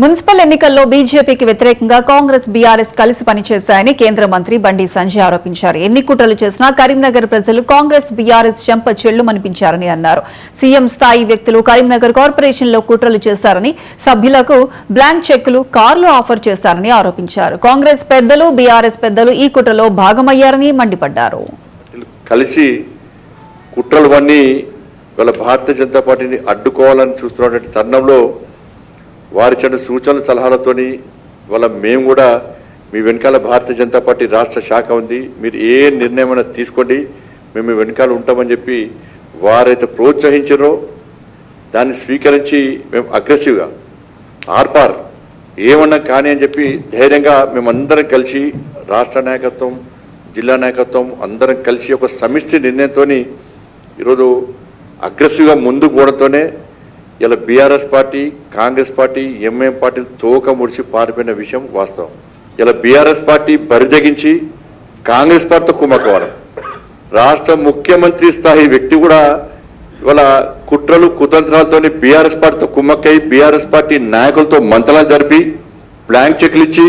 Municipal ఎన్నికల్లో బీజేపీకి వ్యతిరేకంగా కాంగ్రెస్ బీఆర్ఎస్ కలిసి పనిచేశాయని కేంద్ర మంత్రి బండి సంజయ్ ఆరోపించారు. ఎన్ని కుట్రలు చేసినా కరీంనగర్ ప్రజలు కాంగ్రెస్ బీఆర్ఎస్ చెంప చెల్లుమనిపించారని అన్నారు. సీఎం స్థాయి వ్యక్తులు కరీంనగర్ కార్పొరేషన్లో కుట్రలు చేశారని, సభ్యులకు బ్లాంక్ చెక్కులు, కార్లు ఆఫర్ చేశారని ఆరోపించారు. కాంగ్రెస్ పెద్దలు, బీఆర్ఎస్ పెద్దలు ఈ కుట్రలో భాగమయ్యారని మండిపడ్డారు. కలిసి కుట్రలవన్నీ వాళ్ళ భారతీయ జనతా పార్టీని అడ్డుకోవాలని చూస్తున్నటువంటి తరుణంలో వారి చిన్న సూచనల సలహాలతోని వాళ్ళ మేము కూడా మీ వెనకాల భారతీయ జనతా పార్టీ రాష్ట్ర శాఖ ఉంది, మీరు ఏ నిర్ణయమైనా తీసుకోండి, మేము మీ వెనకాల ఉంటామని చెప్పి వారైతే ప్రోత్సహించారో దాన్ని స్వీకరించి మేము అగ్రెసివ్గా ఆర్పార్ ఏమన్నా కానీ అని చెప్పి ధైర్యంగా మేమందరం కలిసి రాష్ట్ర నాయకత్వం, జిల్లా నాయకత్వం అందరం కలిసి ఒక సమిష్టి నిర్ణయంతో ఈరోజు అగ్రెసివ్గా ముందుకు పోవడంతోనే ఇలా BRS party, Congress party, MIM పార్టీలు తోక ముడిచి పారిపోయిన విషయం వాస్తవం. ఇలా బీఆర్ఎస్ పార్టీ బరిదగించి కాంగ్రెస్ పార్టీతో కుమ్మక్కవడం, రాష్ట్ర ముఖ్యమంత్రి స్థాయి వ్యక్తి కూడా ఇవాళ కుట్రలు కుతంత్రాలతో బీఆర్ఎస్ పార్టీతో కుమ్మక్కై బీఆర్ఎస్ పార్టీ నాయకులతో మంతనాలు జరిపి బ్లాంక్ చెక్లు ఇచ్చి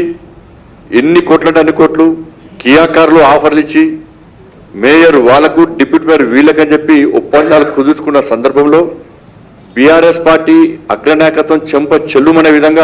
ఎన్ని కోట్లంటే అన్ని కోట్లు, కియా కార్లు ఆఫర్లు ఇచ్చి మేయర్ వాళ్లకు, డిప్యూటీ మేయర్ వీళ్ళకని చెప్పి ఒప్పందాలు కుదుర్చుకున్న సందర్భంలో బీఆర్ఎస్ పార్టీ అగ్రనాయకత్వం చెంప చెల్లుమనే విధంగా